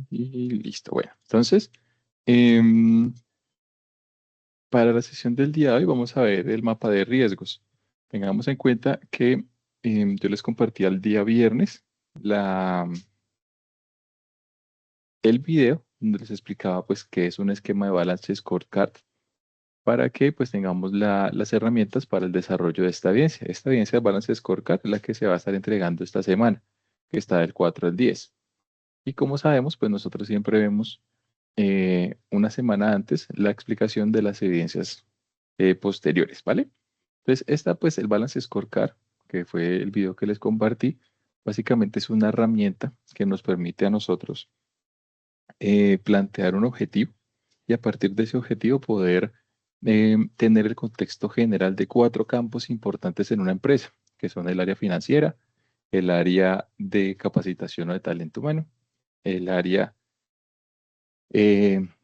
Y listo. Bueno, entonces, em, para la sesión del día de hoy vamos a ver el mapa de riesgos. Tengamos en cuenta que yo les compartí el día viernes el video donde les explicaba pues qué es un esquema de balance scorecard para que pues tengamos las herramientas para el desarrollo de esta evidencia. Esta evidencia de balance scorecard es la que se va a estar entregando esta semana, que está del 4 al 10. Y como sabemos, pues nosotros siempre vemos una semana antes la explicación de las evidencias posteriores, ¿vale? Entonces, esta pues el balance scorecard, que fue el video que les compartí, básicamente es una herramienta que nos permite a nosotros plantear un objetivo y a partir de ese objetivo poder tener el contexto general de 4 campos importantes en una empresa, que son el área financiera, el área de capacitación o de talento humano, el área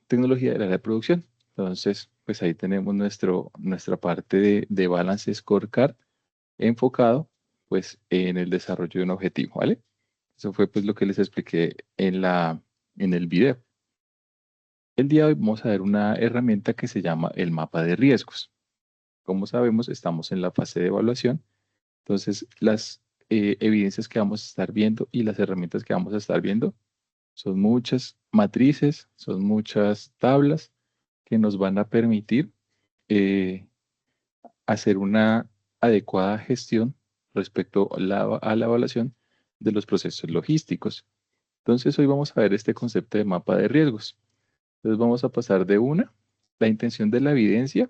tecnología y el área de producción. Entonces, pues ahí tenemos nuestra parte de balance scorecard enfocado pues en el desarrollo de un objetivo, ¿vale? Eso fue pues lo que les expliqué en el video. El día de hoy vamos a ver una herramienta que se llama el mapa de riesgos. Como sabemos, estamos en la fase de evaluación. Entonces, las evidencias que vamos a estar viendo y las herramientas que vamos a estar viendo son muchas matrices, son muchas tablas que nos van a permitir eh, hacer una adecuada gestión respecto a la evaluación de los procesos logísticos. Entonces, hoy vamos a ver este concepto de mapa de riesgos. Entonces, vamos a pasar de una. La intención de la evidencia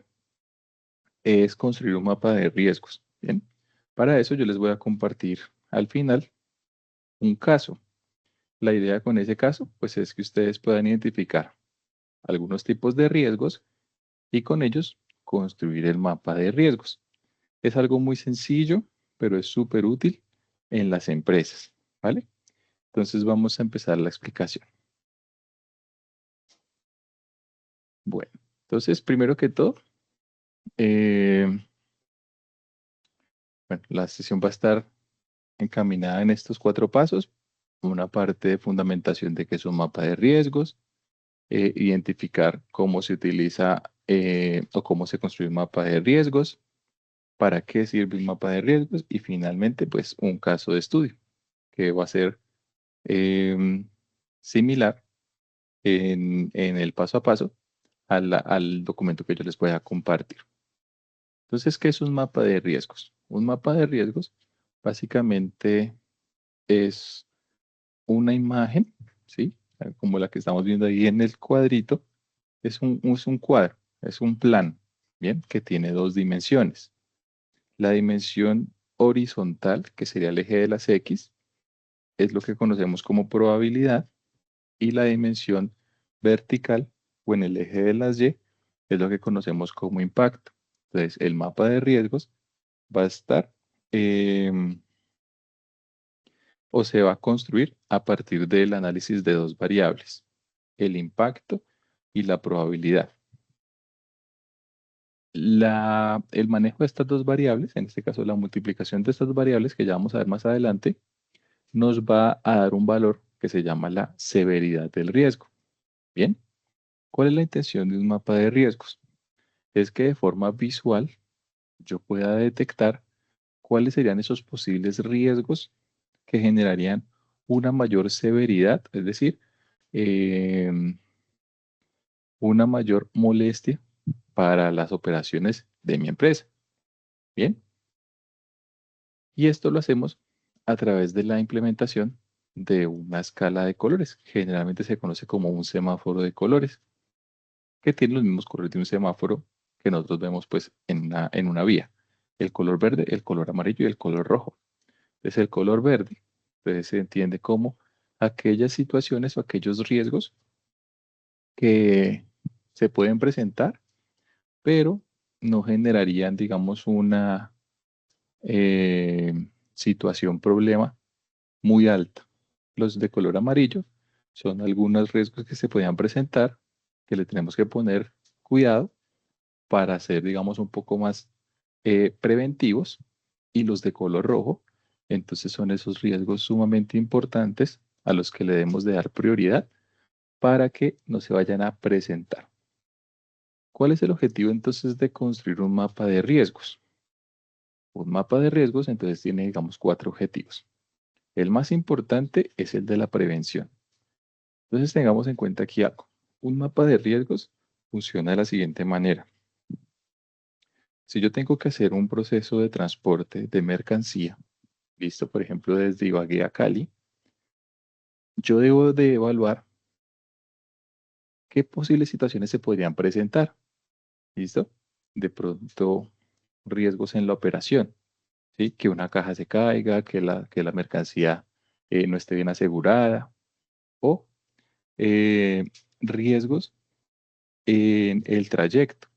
es construir un mapa de riesgos. Bien, para eso yo les voy a compartir al final un caso. La idea con ese caso, pues es que ustedes puedan identificar algunos tipos de riesgos y con ellos construir el mapa de riesgos. Es algo muy sencillo, pero es súper útil en las empresas, ¿vale? Entonces vamos a empezar la explicación. Bueno, entonces primero que todo, eh, bueno, la sesión va a estar encaminada en estos 4 pasos. Una parte de fundamentación de qué es un mapa de riesgos, identificar cómo se utiliza o cómo se construye un mapa de riesgos, para qué sirve un mapa de riesgos y finalmente pues un caso de estudio que va a ser similar en el paso a paso al documento que yo les voy a compartir. Entonces, ¿qué es un mapa de riesgos? Un mapa de riesgos básicamente es una imagen, ¿sí? Como la que estamos viendo ahí en el cuadrito, es un cuadro, es un plan, ¿bien? Que tiene 2 dimensiones. La dimensión horizontal, que sería el eje de las X, es lo que conocemos como probabilidad, y la dimensión vertical, o en el eje de las Y, es lo que conocemos como impacto. Entonces, el mapa de riesgos va a estar o se va a construir a partir del análisis de 2 variables, el impacto y la probabilidad. El manejo de estas 2 variables, en este caso la multiplicación de estas variables, que ya vamos a ver más adelante, nos va a dar un valor que se llama la severidad del riesgo. Bien, ¿cuál es la intención de un mapa de riesgos? Es que de forma visual yo pueda detectar cuáles serían esos posibles riesgos que generarían una mayor severidad, es decir, em, una mayor molestia para las operaciones de mi empresa. Bien, y esto lo hacemos a través de la implementación de una escala de colores. Generalmente se conoce como un semáforo de colores, que tiene los mismos colores de un semáforo que nosotros vemos pues en una vía. El color verde, el color amarillo y el color rojo. Entonces el color verde pues, se entiende como aquellas situaciones o aquellos riesgos que se pueden presentar, pero no generarían, digamos, una situación, problema muy alta. Los de color amarillo son algunos riesgos que se podían presentar, que le tenemos que poner cuidado para ser, digamos, un poco más preventivos. Y los de color rojo, entonces son esos riesgos sumamente importantes a los que le debemos de dar prioridad para que no se vayan a presentar. ¿Cuál es el objetivo entonces de construir un mapa de riesgos? Un mapa de riesgos entonces tiene, digamos, 4 objetivos. El más importante es el de la prevención. Entonces tengamos en cuenta aquí algo. Un mapa de riesgos funciona de la siguiente manera. Si yo tengo que hacer un proceso de transporte de mercancía, listo, por ejemplo, desde Ibagué a Cali, yo debo de evaluar qué posibles situaciones se podrían presentar, listo. De pronto, riesgos en la operación, ¿sí? Que una caja se caiga, que la mercancía no esté bien asegurada, o eh, riesgos en el trayecto,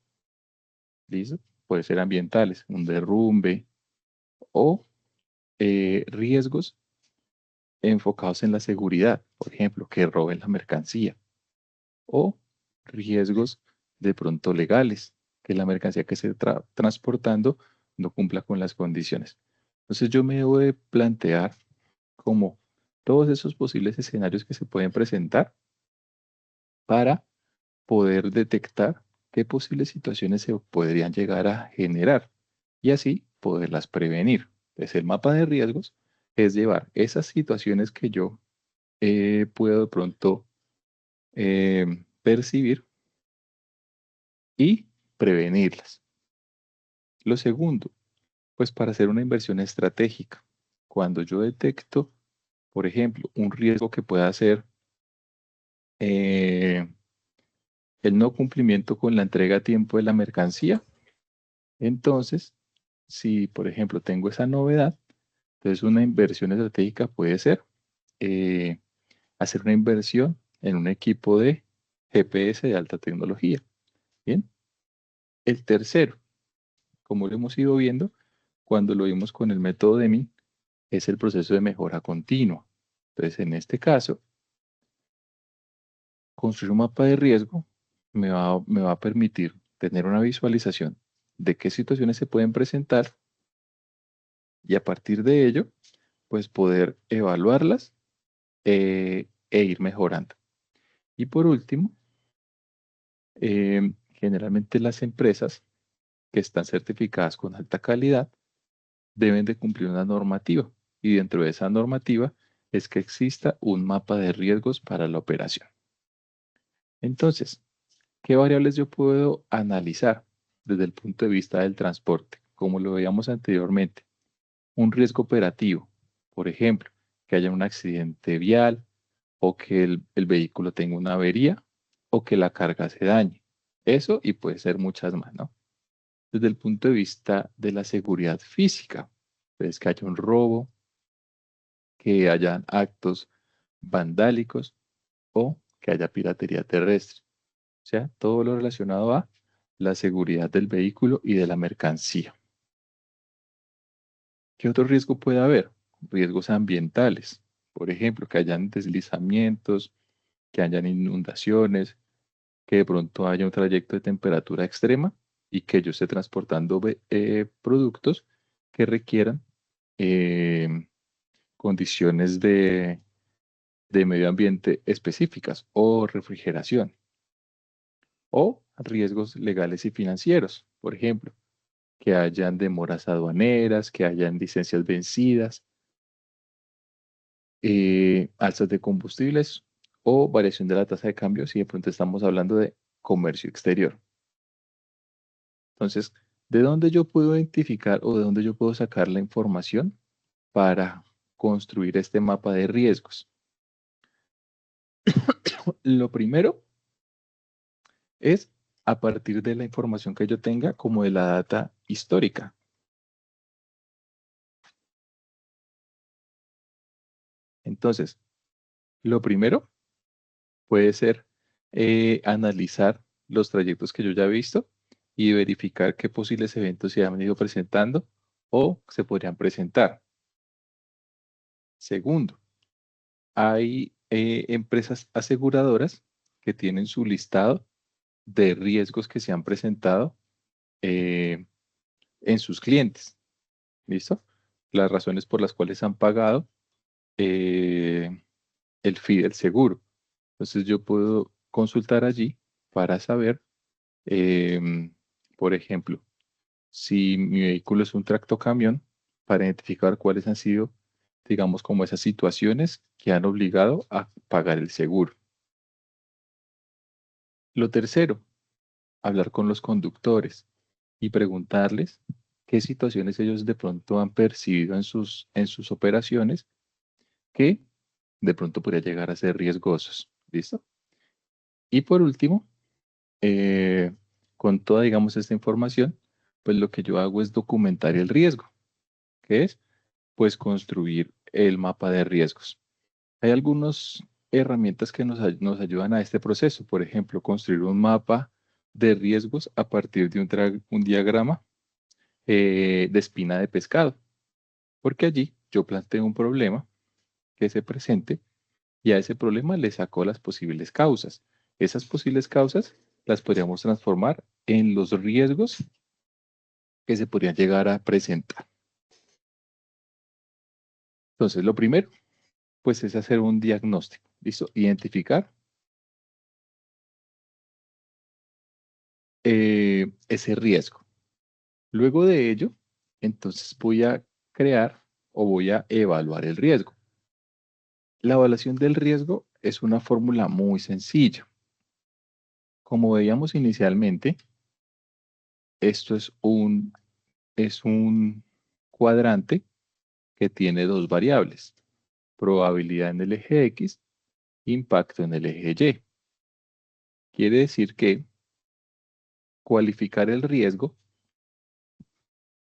¿listo? Puede ser ambientales, un derrumbe, o riesgos enfocados en la seguridad, por ejemplo, que roben la mercancía, o riesgos de pronto legales, que la mercancía que se está transportando no cumpla con las condiciones. Entonces yo me debo de plantear como todos esos posibles escenarios que se pueden presentar para poder detectar qué posibles situaciones se podrían llegar a generar y así poderlas prevenir. Entonces el mapa de riesgos es llevar esas situaciones que yo puedo de pronto percibir y prevenirlas. Lo segundo, pues para hacer una inversión estratégica. Cuando yo detecto, por ejemplo, un riesgo que pueda ser eh, el no cumplimiento con la entrega a tiempo de la mercancía, entonces, si por ejemplo tengo esa novedad, entonces una inversión estratégica puede ser eh, hacer una inversión en un equipo de GPS de alta tecnología. Bien. El tercero, como lo hemos ido viendo, cuando lo vimos con el método Deming, es el proceso de mejora continua. Entonces, en este caso, construir un mapa de riesgo me va a permitir tener una visualización de qué situaciones se pueden presentar y a partir de ello, pues poder evaluarlas e ir mejorando. Y por último, generalmente las empresas que están certificadas con alta calidad deben de cumplir una normativa y dentro de esa normativa es que exista un mapa de riesgos para la operación. Entonces, ¿qué variables yo puedo analizar desde el punto de vista del transporte? Como lo veíamos anteriormente, un riesgo operativo, por ejemplo, que haya un accidente vial o que el vehículo tenga una avería o que la carga se dañe. Eso y puede ser muchas más, ¿no? Desde el punto de vista de la seguridad física, pues que haya un robo, que hayan actos vandálicos o que haya piratería terrestre. O sea, todo lo relacionado a la seguridad del vehículo y de la mercancía. ¿Qué otro riesgo puede haber? Riesgos ambientales. Por ejemplo, que hayan deslizamientos, que hayan inundaciones, que de pronto haya un trayecto de temperatura extrema y que yo esté transportando productos que requieran eh, condiciones de medio ambiente específicas o refrigeración o riesgos legales y financieros, por ejemplo, que hayan demoras aduaneras, que hayan licencias vencidas, alzas de combustibles o variación de la tasa de cambio si de pronto estamos hablando de comercio exterior. Entonces, ¿de dónde yo puedo identificar o de dónde yo puedo sacar la información para construir este mapa de riesgos? Lo primero es a partir de la información que yo tenga como de la data histórica. Entonces, lo primero puede ser analizar los trayectos que yo ya he visto y verificar qué posibles eventos se han ido presentando o se podrían presentar. Segundo, hay empresas aseguradoras que tienen su listado de riesgos que se han presentado eh, en sus clientes. ¿Listo? Las razones por las cuales han pagado eh, el fee del seguro. Entonces yo puedo consultar allí para saber, por ejemplo, si mi vehículo es un tractocamión, para identificar cuáles han sido, digamos, como esas situaciones que han obligado a pagar el seguro. Lo tercero, hablar con los conductores y preguntarles qué situaciones ellos de pronto han percibido en sus operaciones que de pronto podría llegar a ser riesgosos. ¿Listo? Y por último, eh, con toda, digamos, esta información, pues lo que yo hago es documentar el riesgo, que es, pues, construir el mapa de riesgos. Hay algunas herramientas que nos ayudan a este proceso. Por ejemplo, construir un mapa de riesgos a partir de un diagrama de espina de pescado, porque allí yo planteo un problema que se presente y a ese problema le saco las posibles causas. Esas posibles causas las podríamos transformar en los riesgos que se podrían llegar a presentar. Entonces, lo primero, pues es hacer un diagnóstico, ¿listo? Identificar ese riesgo. Luego de ello, entonces voy a crear o voy a evaluar el riesgo. La evaluación del riesgo es una fórmula muy sencilla. Como veíamos inicialmente, esto es un cuadrante que tiene dos variables, probabilidad en el eje X, impacto en el eje Y. Quiere decir que cualificar el riesgo,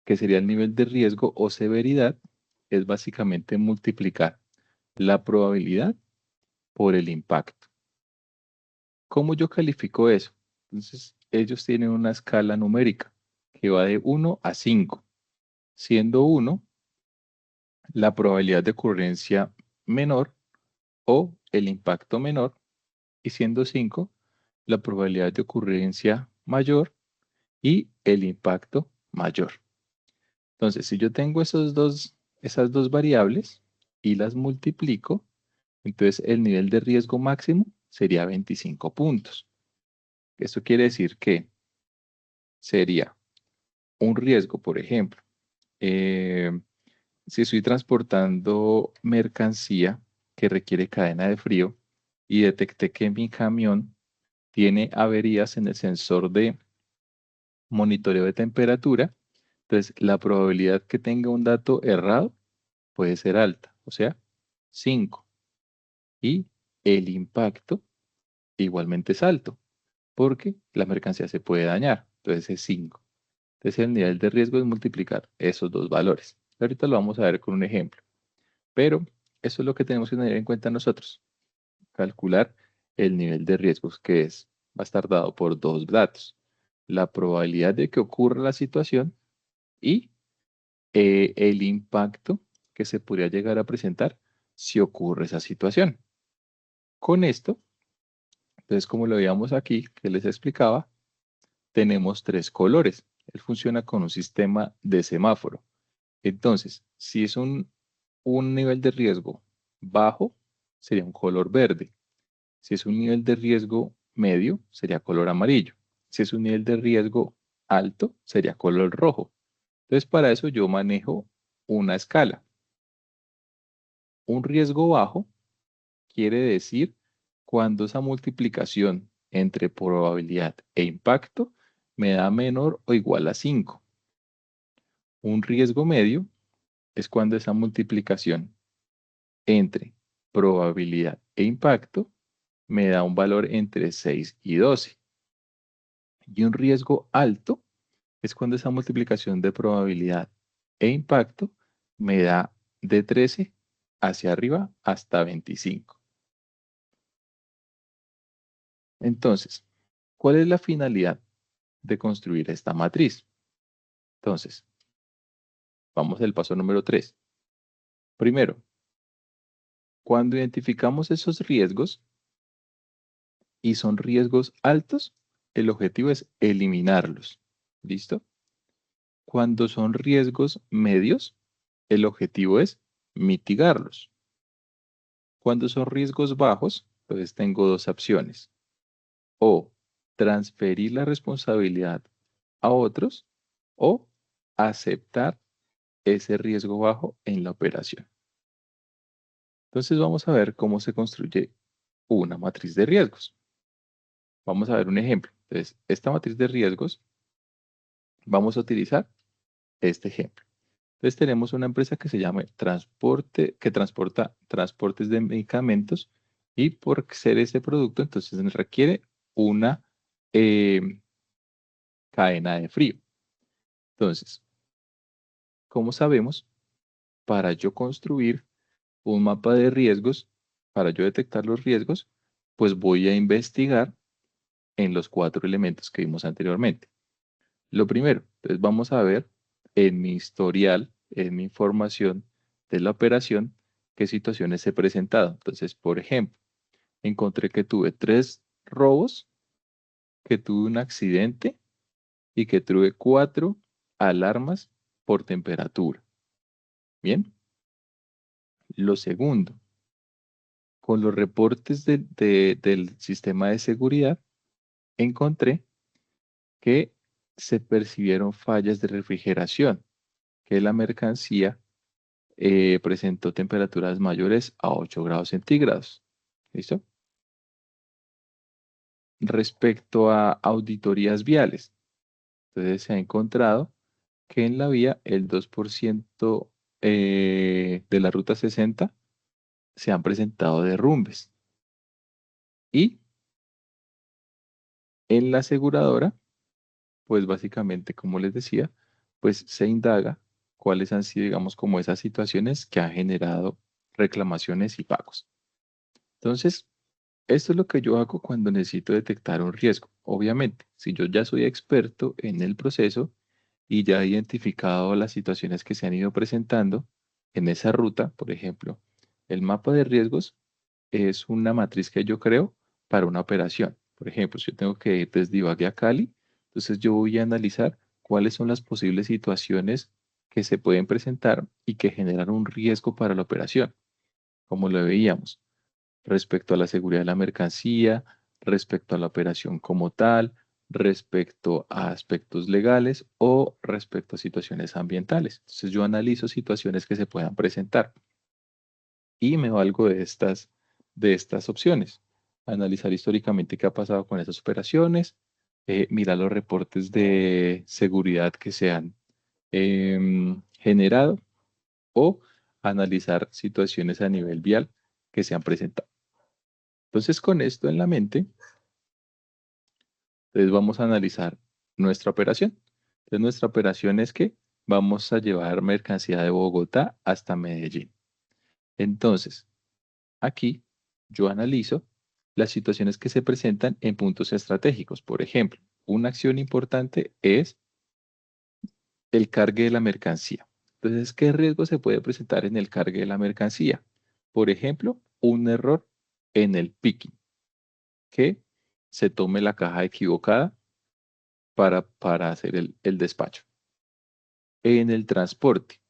que sería el nivel de riesgo o severidad, es básicamente multiplicar la probabilidad por el impacto. ¿Cómo yo califico eso? Entonces, ellos tienen una escala numérica que va de 1 a 5, siendo 1 la probabilidad de ocurrencia menor o el impacto menor, y siendo 5 la probabilidad de ocurrencia mayor y el impacto mayor. Entonces, si yo tengo esas dos variables y las multiplico, entonces el nivel de riesgo máximo sería 25 puntos. Esto quiere decir que sería un riesgo, por ejemplo, eh, si estoy transportando mercancía que requiere cadena de frío y detecté que mi camión tiene averías en el sensor de monitoreo de temperatura, entonces la probabilidad que tenga un dato errado puede ser alta, o sea, 5. Y el impacto igualmente es alto, porque la mercancía se puede dañar, entonces es 5. Entonces el nivel de riesgo es multiplicar esos dos valores. Ahorita lo vamos a ver con un ejemplo, pero eso es lo que tenemos que tener en cuenta nosotros, calcular el nivel de riesgos va a estar dado por dos datos, la probabilidad de que ocurra la situación y el impacto que se podría llegar a presentar si ocurre esa situación. Con esto, entonces como lo veíamos aquí, que les explicaba, tenemos tres colores. Él funciona con un sistema de semáforo. Entonces, si es un nivel de riesgo bajo, sería un color verde. Si es un nivel de riesgo medio, sería color amarillo. Si es un nivel de riesgo alto, sería color rojo. Entonces, para eso yo manejo una escala. Un riesgo bajo quiere decir cuando esa multiplicación entre probabilidad e impacto me da menor o igual a 5. Un riesgo medio es cuando esa multiplicación entre probabilidad e impacto me da un valor entre 6 y 12. Y un riesgo alto es cuando esa multiplicación de probabilidad e impacto me da de 13 hacia arriba hasta 25. Entonces, ¿cuál es la finalidad de construir esta matriz? Entonces, vamos al paso número 3. Primero, cuando identificamos esos riesgos y son riesgos altos, el objetivo es eliminarlos. ¿Listo? Cuando son riesgos medios, el objetivo es mitigarlos. Cuando son riesgos bajos, Entonces tengo dos opciones. O transferir la responsabilidad a otros o aceptar ese riesgo bajo en la operación. Entonces vamos a ver cómo se construye una matriz de riesgos. Vamos a ver un ejemplo. Entonces, esta matriz de riesgos, vamos a utilizar este ejemplo. Entonces tenemos una empresa que se llama Transporte, que transporta transportes de medicamentos y por ser ese producto, entonces requiere una eh, cadena de frío. Entonces, como sabemos, para yo construir un mapa de riesgos, para yo detectar los riesgos, pues voy a investigar en los 4 elementos que vimos anteriormente. Lo primero, entonces vamos a ver en mi historial, en mi información de la operación, qué situaciones he presentado. Entonces, por ejemplo, encontré que tuve 3 robos, que tuve un accidente y que tuve 4 alarmas por temperatura. Bien. Lo segundo, con los reportes del sistema de seguridad, encontré que se percibieron fallas de refrigeración, que la mercancía presentó temperaturas mayores a 8 grados centígrados. ¿Listo? Respecto a auditorías viales, entonces se ha encontrado que en la vía el 2% de la ruta 60 se han presentado derrumbes. Y en la aseguradora, pues básicamente, como les decía, pues se indaga cuáles han sido, digamos, como esas situaciones que han generado reclamaciones y pagos. Entonces, esto es lo que yo hago cuando necesito detectar un riesgo. Obviamente, si yo ya soy experto en el proceso y ya he identificado las situaciones que se han ido presentando en esa ruta, por ejemplo, el mapa de riesgos es una matriz que yo creo para una operación. Por ejemplo, si yo tengo que ir desde Ibagué a Cali, entonces yo voy a analizar cuáles son las posibles situaciones que se pueden presentar y que generan un riesgo para la operación, como lo veíamos, respecto a la seguridad de la mercancía, respecto a la operación como tal, respecto a aspectos legales o respecto a situaciones ambientales. Entonces yo analizo situaciones que se puedan presentar y me valgo de estas opciones. Analizar históricamente qué ha pasado con esas operaciones, mirar los reportes de seguridad que se han generado o analizar situaciones a nivel vial que se han presentado. Entonces, con esto en la mente, entonces vamos a analizar nuestra operación. Entonces, nuestra operación es que vamos a llevar mercancía de Bogotá hasta Medellín. Entonces, aquí yo analizo las situaciones que se presentan en puntos estratégicos. Por ejemplo, una acción importante es el cargue de la mercancía. Entonces, ¿qué riesgo se puede presentar en el cargue de la mercancía? Por ejemplo, un error en el picking, que se tome la caja equivocada para hacer el despacho. En el transporte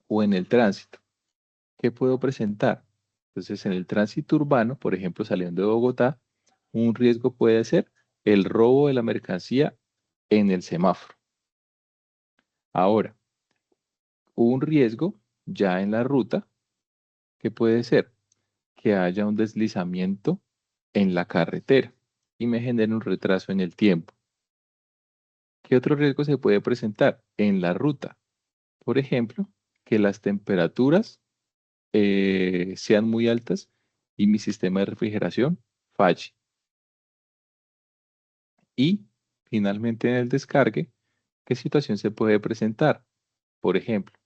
o en el tránsito, ¿qué puedo presentar? Entonces, en el tránsito urbano, por ejemplo, saliendo de Bogotá, un riesgo puede ser el robo de la mercancía en el semáforo. Ahora, un riesgo ya en la ruta, que puede ser que haya un deslizamiento en la carretera y me genere un retraso en el tiempo. ¿Qué otro riesgo se puede presentar en la ruta? Por ejemplo, que las temperaturas sean muy altas y mi sistema de refrigeración falle. Y finalmente en el descargue, ¿qué situación se puede presentar? Por ejemplo,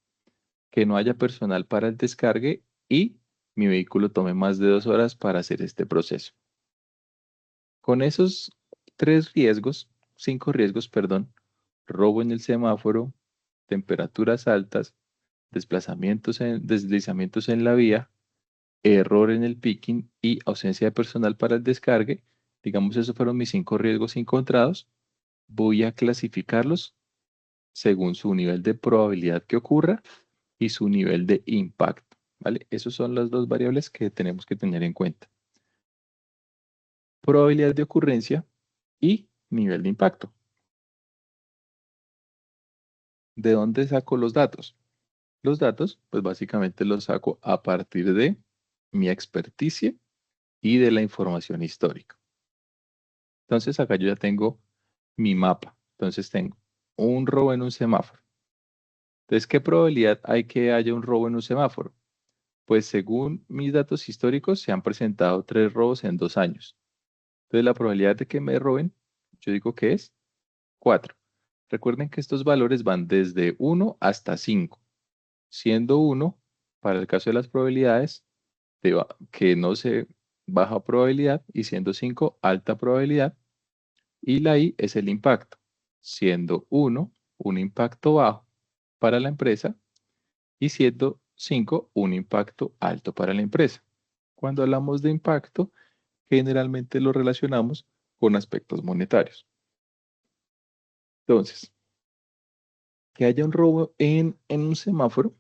que no haya personal para el descargue y mi vehículo tome más de 2 horas para hacer este proceso. Con esos 3 riesgos, 5 riesgos, perdón, robo en el semáforo, temperaturas altas, deslizamientos en la vía, error en el picking y ausencia de personal para el descargue, digamos, esos fueron mis 5 riesgos encontrados, voy a clasificarlos según su nivel de probabilidad que ocurra y su nivel de impacto, ¿vale? Esas son las dos variables que tenemos que tener en cuenta. probabilidad de ocurrencia y nivel de impacto. ¿De dónde saco los datos? Los datos, pues básicamente los saco a partir de mi experticia y de la información histórica. Entonces acá yo ya tengo mi mapa. Entonces tengo un robo en un semáforo. Entonces, ¿qué probabilidad hay que haya un robo en un semáforo? Pues según mis datos históricos, se han presentado 3 robos en 2 años. Entonces, la probabilidad de que me roben, yo digo que es 4. Recuerden que estos valores van desde 1 hasta 5, siendo 1, para el caso de las probabilidades, que no se baja probabilidad, y siendo 5, alta probabilidad, y la I es el impacto, siendo 1, un impacto bajo para la empresa, y siendo 5, un impacto alto para la empresa. Cuando hablamos de impacto, generalmente lo relacionamos con aspectos monetarios. Entonces, que haya un robo en un semáforo,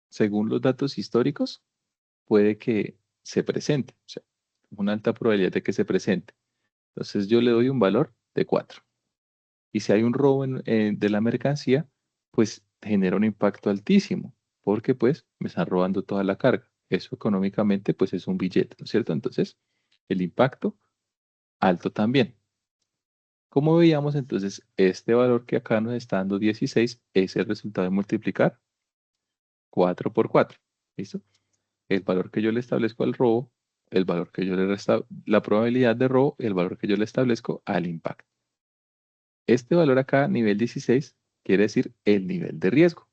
según los datos históricos, puede que se presente, o sea, una alta probabilidad de que se presente. Entonces yo le doy un valor de 4. Y si hay un robo de la mercancía, pues genera un impacto altísimo, porque pues me están robando toda la carga. Eso económicamente pues es un billete, ¿no es cierto? Entonces, el impacto alto también. Como veíamos entonces, este valor que acá nos está dando 16 es el resultado de multiplicar 4 por 4. ¿Listo? El valor que yo le establezco al robo, el valor que yo le la probabilidad de robo, el valor que yo le establezco al impacto. Este valor acá, nivel 16, quiere decir el nivel de riesgo.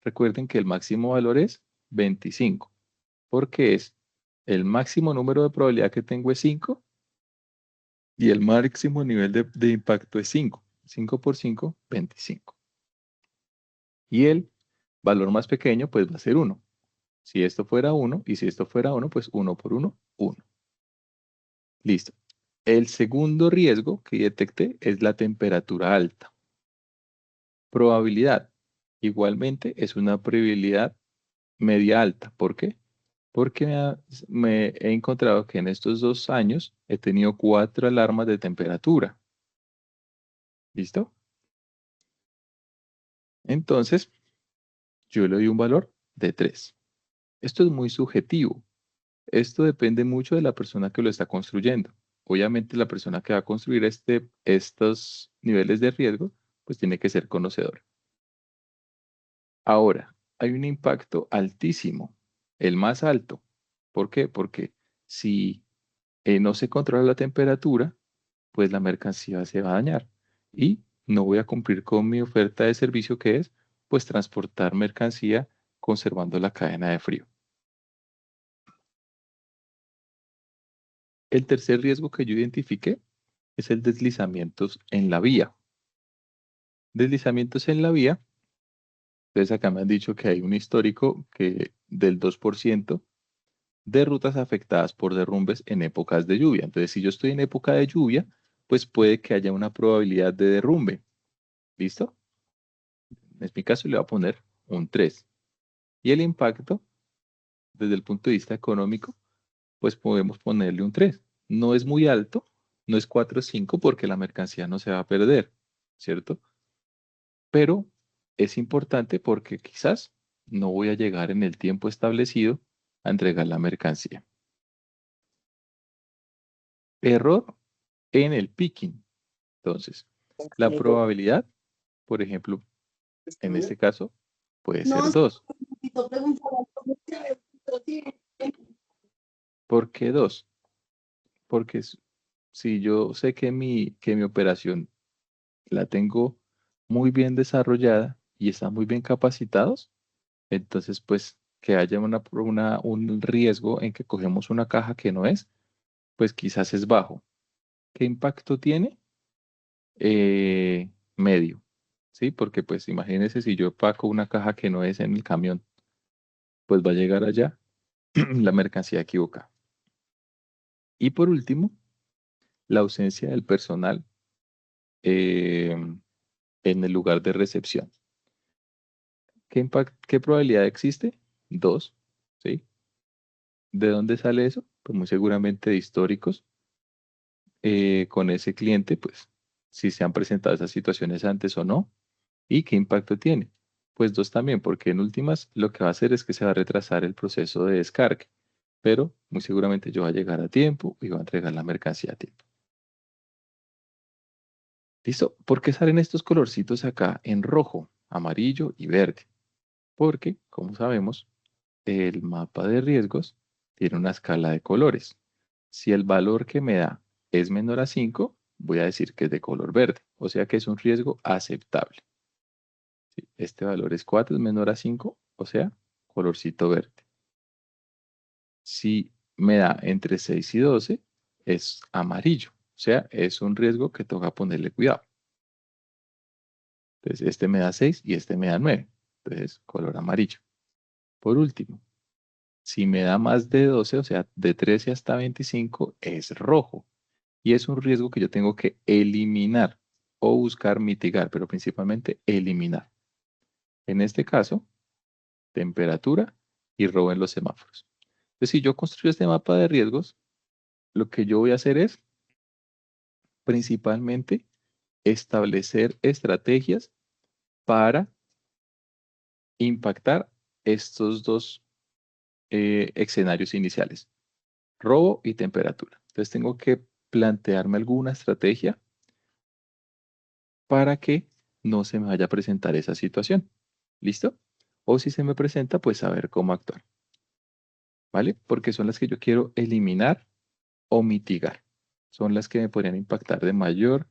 Recuerden que el máximo valor es 25, porque es el máximo número de probabilidad que tengo es 5 y el máximo nivel de impacto es 5. 5 por 5, 25. Y el valor más pequeño pues va a ser 1. Si esto fuera 1 y si esto fuera 1, pues 1 por 1, 1. Listo. El segundo riesgo que detecté es la temperatura alta. Probabilidad. Igualmente es una probabilidad media alta. ¿Por qué? Porque me he encontrado que en estos 2 años he tenido 4 alarmas de temperatura. ¿Listo? Entonces, yo le doy un valor de 3. Esto es muy subjetivo. Esto depende mucho de la persona que lo está construyendo. Obviamente, la persona que va a construir estos niveles de riesgo, pues tiene que ser conocedor. Ahora, hay un impacto altísimo, el más alto. ¿Por qué? Porque si no se controla la temperatura, pues la mercancía se va a dañar y no voy a cumplir con mi oferta de servicio que es, pues transportar mercancía conservando la cadena de frío. El tercer riesgo que yo identifiqué es el deslizamientos en la vía. Deslizamientos en la vía, entonces acá me han dicho que hay un histórico del 2% de rutas afectadas por derrumbes en épocas de lluvia. Entonces, si yo estoy en época de lluvia, pues puede que haya una probabilidad de derrumbe. ¿Listo? En mi caso le voy a poner un 3. Y el impacto, desde el punto de vista económico, pues podemos ponerle un 3. No es muy alto, no es 4 o 5 porque la mercancía no se va a perder, ¿cierto? Pero es importante porque quizás no voy a llegar en el tiempo establecido a entregar la mercancía. Error en el picking. Entonces, la probabilidad, por ejemplo, en este caso, puede ser 2. ¿Por qué 2? Porque si yo sé que mi operación la tengo muy bien desarrollada y están muy bien capacitados, entonces pues que haya un riesgo en que cogemos una caja que no es, pues quizás es bajo. ¿Qué impacto tiene? Medio, ¿sí? Porque pues imagínense si yo paco una caja que no es en el camión, pues va a llegar allá la mercancía equivocada. Y por último, la ausencia del personal eh, en el lugar de recepción. ¿Qué probabilidad existe? 2, ¿sí? ¿De dónde sale eso? Pues muy seguramente de históricos. con ese cliente, pues, si se han presentado esas situaciones antes o no, y qué impacto tiene. Pues 2 también, porque en últimas lo que va a hacer es que se va a retrasar el proceso de descarga, pero muy seguramente yo voy a llegar a tiempo y voy a entregar la mercancía a tiempo. ¿Listo? ¿Por qué salen estos colorcitos acá en rojo, amarillo y verde? Porque, como sabemos, el mapa de riesgos tiene una escala de colores. Si el valor que me da es menor a 5, voy a decir que es de color verde, o sea que es un riesgo aceptable. ¿Sí? Este valor es 4, es menor a 5, o sea, colorcito verde. Si me da entre 6 y 12, es amarillo, o sea, es un riesgo que toca ponerle cuidado. Entonces, este me da 6 y este me da 9, entonces color amarillo. Por último, si me da más de 12, o sea, de 13 hasta 25, es rojo. Y es un riesgo que yo tengo que eliminar o buscar mitigar, pero principalmente eliminar. En este caso, temperatura y robo en los semáforos. Entonces, si yo construyo este mapa de riesgos, lo que yo voy a hacer es principalmente establecer estrategias para impactar estos dos escenarios iniciales, robo y temperatura. Entonces tengo que plantearme alguna estrategia para que no se me vaya a presentar esa situación. ¿Listo? O si se me presenta, pues saber cómo actuar. ¿Vale? Porque son las que yo quiero eliminar o mitigar. Son las que me podrían impactar en mayor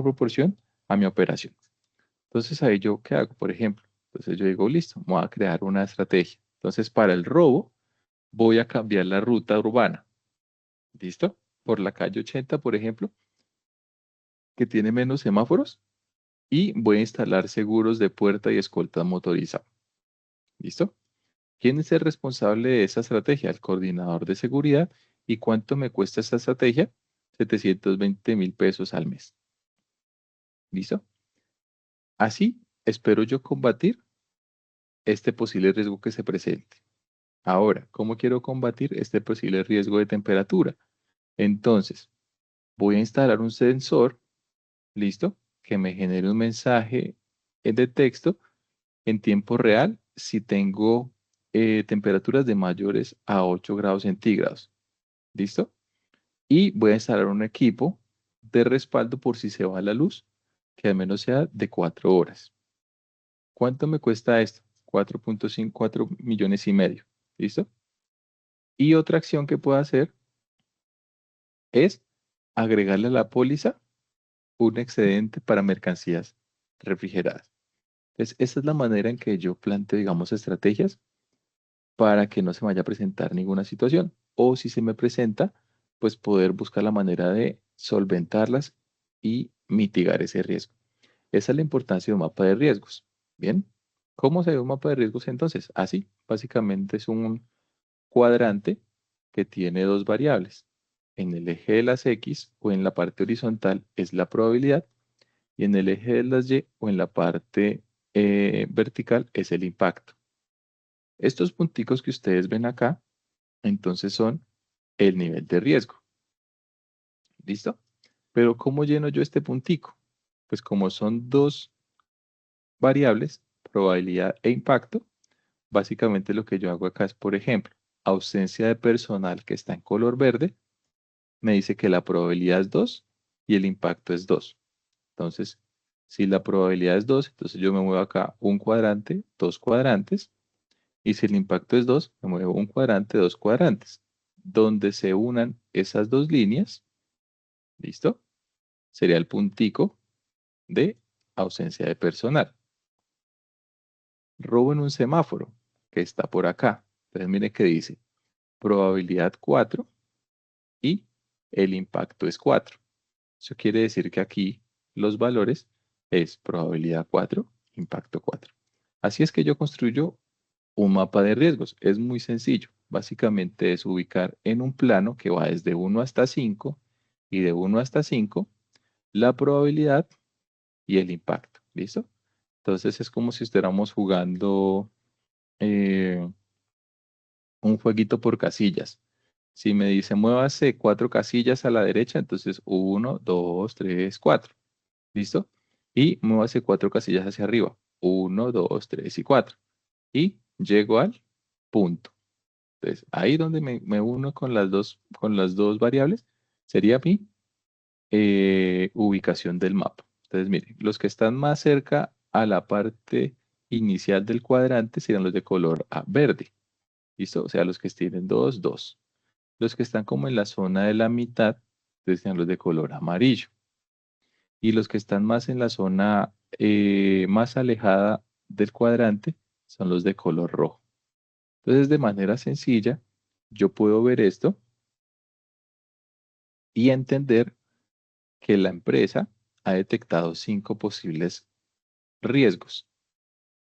proporción a mi operación. Entonces ahí yo, ¿qué hago? Por ejemplo, entonces yo digo, listo, voy a crear una estrategia. Entonces para el robo voy a cambiar la ruta urbana. ¿Listo? Por la calle 80, por ejemplo, que tiene menos semáforos, y voy a instalar seguros de puerta y escolta motorizado. ¿Listo? ¿Quién es el responsable de esa estrategia? El coordinador de seguridad. ¿Y cuánto me cuesta esta estrategia? 720.000 pesos al mes. ¿Listo? Así espero yo combatir este posible riesgo que se presente. Ahora, ¿cómo quiero combatir este posible riesgo de temperatura? Entonces, voy a instalar un sensor, ¿listo? Que me genere un mensaje de texto en tiempo real si tengo temperaturas de mayores a 8 grados centígrados. ¿Listo? Y voy a instalar un equipo de respaldo por si se va la luz, que al menos sea de 4 horas. ¿Cuánto me cuesta esto? 4.5, 4,5 millones. ¿Listo? Y otra acción que puedo hacer es agregarle a la póliza un excedente para mercancías refrigeradas. Entonces, esa es la manera en que yo planteo, digamos, estrategias para que no se vaya a presentar ninguna situación. O si se me presenta, pues poder buscar la manera de solventarlas y mitigar ese riesgo. Esa es la importancia de un mapa de riesgos. Bien, ¿cómo se ve un mapa de riesgos entonces? Así, básicamente es un cuadrante que tiene dos variables. En el eje de las X o en la parte horizontal es la probabilidad y en el eje de las Y o en la parte vertical es el impacto. Estos punticos que ustedes ven acá, entonces son el nivel de riesgo. ¿Listo? Pero ¿cómo lleno yo este puntico? Pues como son dos variables, probabilidad e impacto, básicamente lo que yo hago acá es, por ejemplo, ausencia de personal que está en color verde, me dice que la probabilidad es 2 y el impacto es 2. Entonces, si la probabilidad es 2, entonces yo me muevo acá un cuadrante, dos cuadrantes, y si el impacto es 2, me muevo un cuadrante, dos cuadrantes. Donde se unan esas dos líneas, ¿listo? Sería el puntico de ausencia de personal. Robo en un semáforo, que está por acá. Entonces, mire que dice probabilidad 4 y el impacto es 4. Eso quiere decir que aquí los valores es probabilidad 4, impacto 4. Así es que yo construyo un mapa de riesgos. Es muy sencillo. Básicamente es ubicar en un plano que va desde 1 hasta 5 y de 1 hasta 5 la probabilidad y el impacto. ¿Listo? Entonces es como si estuviéramos jugando un jueguito por casillas. Si me dice muévase 4 casillas a la derecha, entonces 1, 2, 3, 4. ¿Listo? Y muévase 4 casillas hacia arriba. 1, 2, 3 y 4. Y llego al punto. Entonces, ahí donde me uno con las dos variables, sería mi ubicación del mapa. Entonces, miren, los que están más cerca a la parte inicial del cuadrante serían los de color verde. ¿Listo? O sea, los que tienen 2, 2. Los que están como en la zona de la mitad, entonces serían los de color amarillo. Y los que están más en la zona más alejada del cuadrante son los de color rojo. Entonces, de manera sencilla, yo puedo ver esto y entender que la empresa ha detectado 5 posibles riesgos,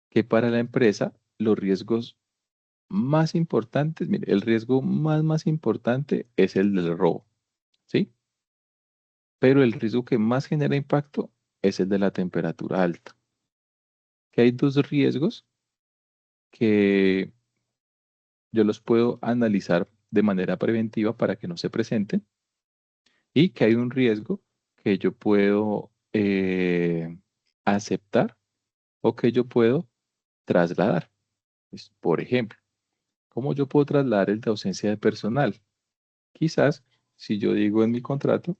que para la empresa los riesgos más importantes, mire, el riesgo más importante es el del robo, ¿sí? Pero el riesgo que más genera impacto es el de la temperatura alta. Que hay dos riesgos que yo los puedo analizar de manera preventiva para que no se presenten y que hay un riesgo que yo puedo aceptar o que yo puedo trasladar. Por ejemplo, ¿cómo yo puedo trasladar el de ausencia de personal? Quizás si yo digo en mi contrato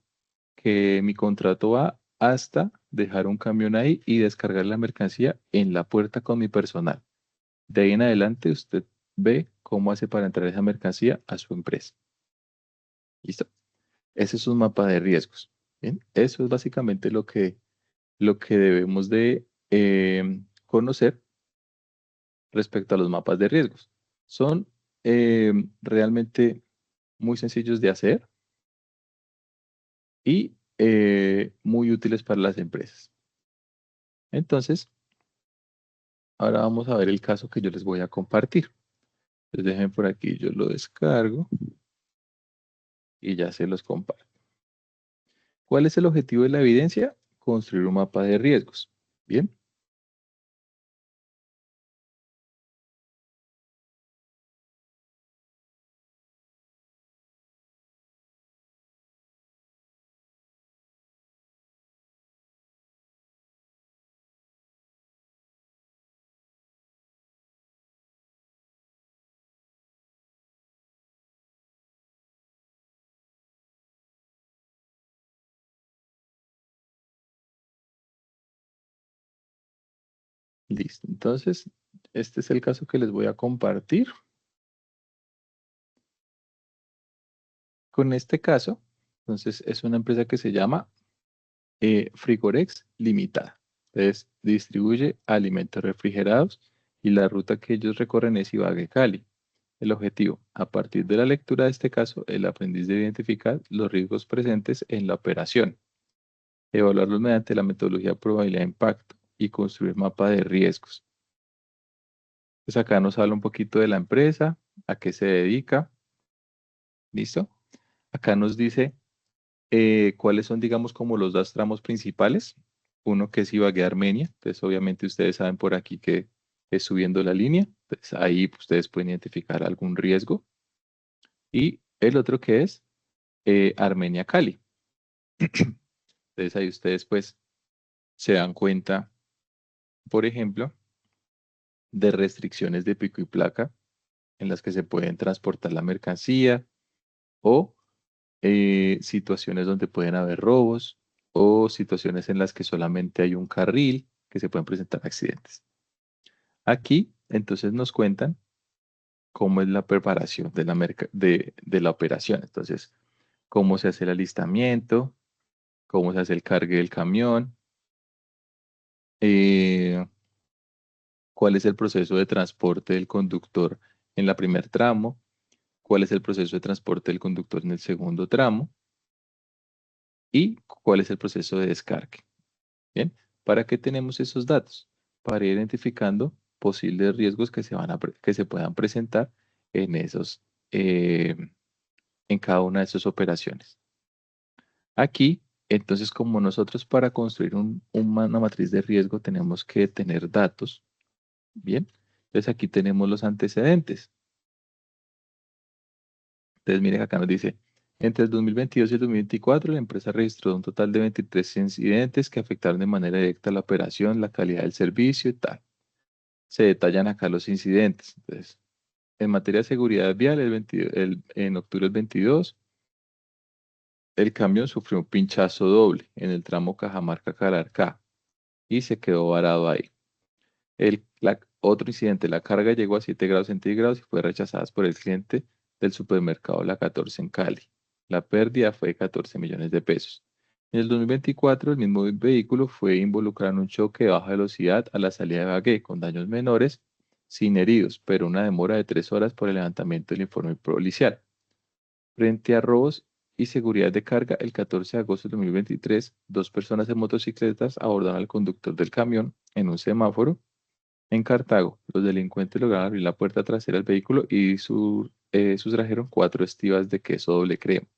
que mi contrato va hasta dejar un camión ahí y descargar la mercancía en la puerta con mi personal. De ahí en adelante usted ve cómo hace para entrar esa mercancía a su empresa. ¿Listo? Ese es un mapa de riesgos. Bien, eso es básicamente lo que debemos de conocer respecto a los mapas de riesgos. Son realmente muy sencillos de hacer y muy útiles para las empresas. Entonces, ahora vamos a ver el caso que yo les voy a compartir. Entonces, déjenme por aquí, yo lo descargo y ya se los comparto. ¿Cuál es el objetivo de la evidencia? Construir un mapa de riesgos. Bien. Listo. Entonces, este es el caso que les voy a compartir. Con este caso, entonces es una empresa que se llama Frigorex Limitada. Entonces, distribuye alimentos refrigerados y la ruta que ellos recorren es Ibagué-Cali. El objetivo, a partir de la lectura de este caso, el aprendiz debe identificar los riesgos presentes en la operación, evaluarlos mediante la metodología de probabilidad de impacto y construir mapa de riesgos. Pues acá nos habla un poquito de la empresa, a qué se dedica. ¿Listo? Acá nos dice cuáles son, digamos, como los dos tramos principales. Uno que es Ibagué Armenia. Entonces, obviamente, ustedes saben por aquí que es subiendo la línea. Entonces, ahí pues, ustedes pueden identificar algún riesgo. Y el otro que es Armenia Cali. Entonces, ahí ustedes, pues, se dan cuenta, por ejemplo, de restricciones de pico y placa en las que se pueden transportar la mercancía o situaciones donde pueden haber robos o situaciones en las que solamente hay un carril que se pueden presentar accidentes. Aquí, entonces, nos cuentan cómo es la preparación de de la operación. Entonces, cómo se hace el alistamiento, cómo se hace el cargue del camión, eh, cuál es el proceso de transporte del conductor en la primer tramo, cuál es el proceso de transporte del conductor en el segundo tramo y cuál es el proceso de descargue. Bien, ¿para qué tenemos esos datos? Para ir identificando posibles riesgos que que se puedan presentar en eh, en cada una de esas operaciones. Aquí, entonces, como nosotros para construir una matriz de riesgo tenemos que tener datos, bien, entonces aquí tenemos los antecedentes. Entonces, miren, acá nos dice, entre el 2022 y el 2024, la empresa registró un total de 23 incidentes que afectaron de manera directa la operación, la calidad del servicio y tal. Se detallan acá los incidentes. Entonces, en materia de seguridad vial, en octubre del 22, el camión sufrió un pinchazo doble en el tramo Cajamarca-Calarcá y se quedó varado ahí. Otro incidente, la carga llegó a 7 grados centígrados y fue rechazada por el cliente del supermercado La 14 en Cali. La pérdida fue de 14 millones de pesos. En el 2024, el mismo vehículo fue involucrado en un choque de baja velocidad a la salida de Bagué, con daños menores, sin heridos, pero una demora de 3 horas por el levantamiento del informe policial. Frente a robos y seguridad de carga, el 14 de agosto de 2023, dos personas en motocicletas abordaron al conductor del camión en un semáforo en Cartago. Los delincuentes lograron abrir la puerta trasera del vehículo y sustrajeron 4 estivas de queso doble crema.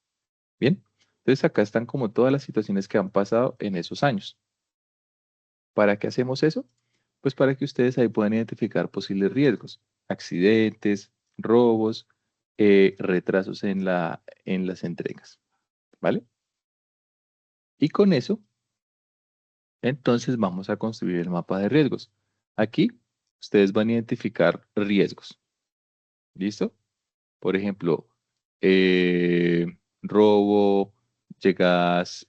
Bien, entonces acá están como todas las situaciones que han pasado en esos años. ¿Para qué hacemos eso? Pues para que ustedes ahí puedan identificar posibles riesgos, accidentes, robos, retrasos en las entregas, ¿vale? Y con eso, entonces vamos a construir el mapa de riesgos. Aquí, ustedes van a identificar riesgos, ¿listo? Por ejemplo, eh, robo, llegas,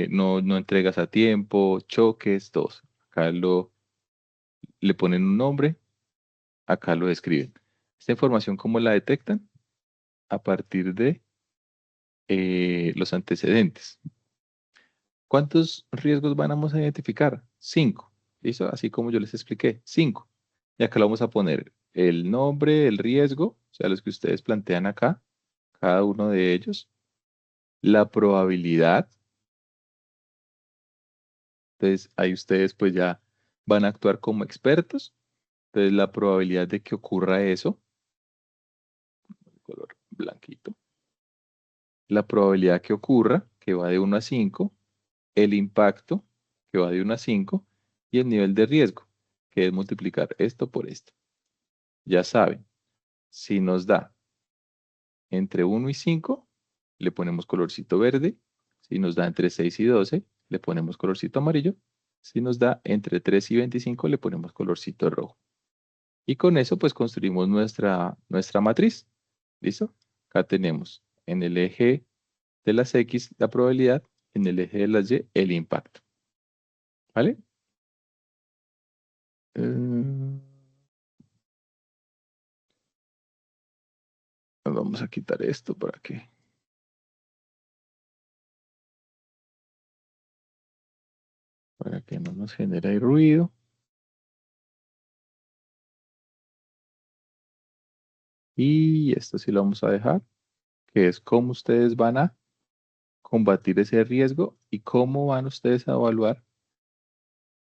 no entregas a tiempo, choques, todos. Acá le ponen un nombre, acá lo describen. Esta información, ¿cómo la detectan? A partir de los antecedentes. ¿Cuántos riesgos vamos a identificar? 5. ¿Listo? Así como yo les expliqué, 5. Y acá le vamos a poner el nombre, el riesgo, o sea, los que ustedes plantean acá, cada uno de ellos, la probabilidad. Entonces, ahí ustedes pues ya van a actuar como expertos. Entonces, la probabilidad de que ocurra eso, color blanquito, la probabilidad que ocurra, que va de 1 a 5, el impacto, que va de 1 a 5, y el nivel de riesgo, que es multiplicar esto por esto. Ya saben, si nos da entre 1 y 5, le ponemos colorcito verde. Si nos da entre 6 y 12, le ponemos colorcito amarillo. Si nos da entre 3 y 25, le ponemos colorcito rojo. Y con eso pues construimos nuestra matriz. ¿Listo? Acá tenemos en el eje de las X la probabilidad, en el eje de las Y el impacto. ¿Vale? Eh, Vamos a quitar esto para que no nos genere ahí ruido. Y esto sí lo vamos a dejar, que es cómo ustedes van a combatir ese riesgo y cómo van ustedes a evaluar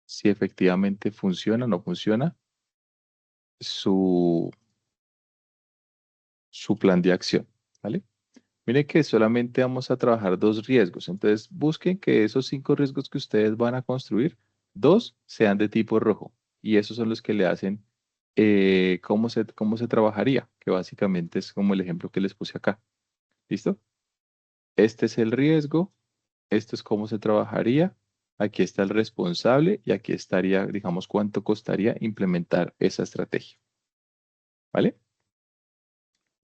si efectivamente funciona o no funciona su, su plan de acción. ¿Vale? Miren que solamente vamos a trabajar 2 riesgos. Entonces, busquen que esos 5 riesgos que ustedes van a construir, 2 sean de tipo rojo. Y esos son los que le hacen cómo se trabajaría, que básicamente es como el ejemplo que les puse acá. ¿Listo? Este es el riesgo, esto es cómo se trabajaría, aquí está el responsable y aquí estaría, digamos, cuánto costaría implementar esa estrategia. ¿Vale?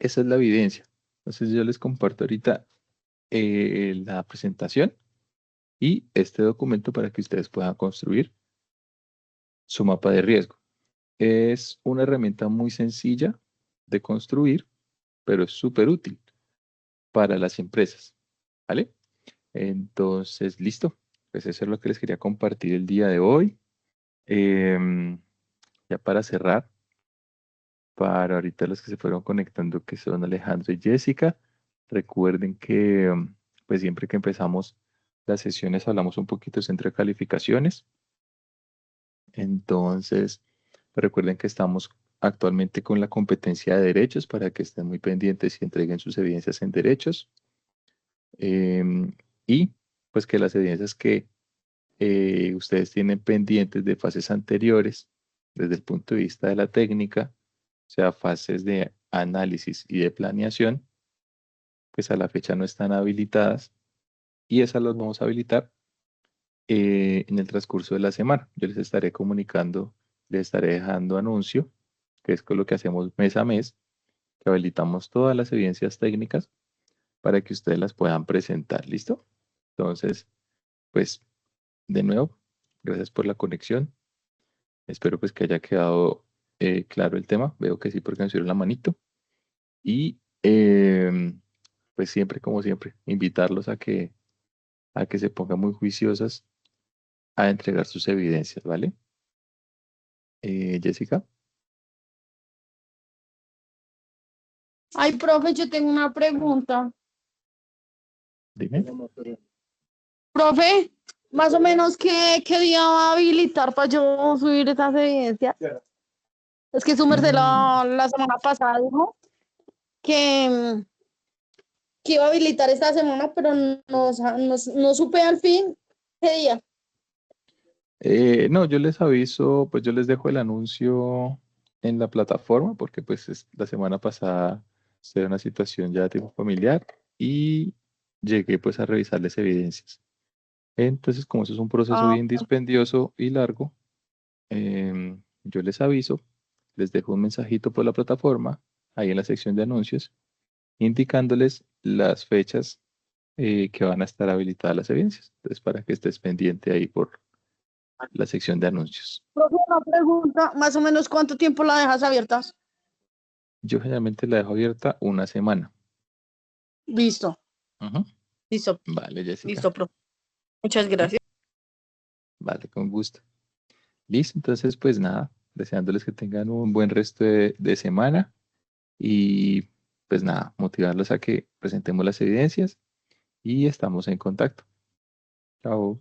Esa es la evidencia. Entonces yo les comparto ahorita la presentación y este documento para que ustedes puedan construir su mapa de riesgo. Es una herramienta muy sencilla de construir, pero es súper útil para las empresas. ¿Vale? Entonces, listo. Pues eso es lo que les quería compartir el día de hoy. Ya para cerrar, para ahorita los que se fueron conectando, que son Alejandro y Jessica, recuerden que pues siempre que empezamos las sesiones hablamos un poquito de centro de calificaciones. Entonces, recuerden que estamos actualmente con la competencia de derechos para que estén muy pendientes y entreguen sus evidencias en derechos. Y pues que las evidencias que ustedes tienen pendientes de fases anteriores, desde el punto de vista de la técnica, o sea, fases de análisis y de planeación, pues a la fecha no están habilitadas y esas las vamos a habilitar en el transcurso de la semana. Yo les estaré comunicando, les estaré dejando anuncio, que es con lo que hacemos mes a mes, que habilitamos todas las evidencias técnicas para que ustedes las puedan presentar. ¿Listo? Entonces, pues, de nuevo, gracias por la conexión. Espero pues que haya quedado claro el tema. Veo que sí, porque me subieron la manito. Y pues siempre, como siempre, invitarlos a que se pongan muy juiciosas a entregar sus evidencias, ¿vale? Jessica, Ay, profe, yo tengo una pregunta. dime. Profe, más o menos, ¿qué día va a habilitar para yo subir esas evidencias? Es que su merced Mm, la semana pasada dijo que, que iba a habilitar esta semana, pero no supe al fin qué día. no, yo les aviso, pues yo les dejo el anuncio en la plataforma porque pues la semana pasada se dio una situación ya de tipo familiar y llegué pues a revisarles evidencias. Entonces, como eso es un proceso Ah, bien dispendioso y largo, yo les aviso, les dejo un mensajito por la plataforma, ahí en la sección de anuncios, indicándoles las fechas que van a estar habilitadas las evidencias. Entonces, para que estés pendiente ahí por la sección de anuncios. profe, una pregunta, más o menos, ¿cuánto tiempo la dejas abierta? Yo generalmente la dejo abierta una semana. Listo, Ujú. listo, Vale, Jessica. listo, profe. Muchas Vale, gracias. vale, con gusto. Listo, entonces, pues nada, deseándoles que tengan un buen resto de semana y pues nada, motivarlos a que presentemos las evidencias y estamos en contacto. Chao.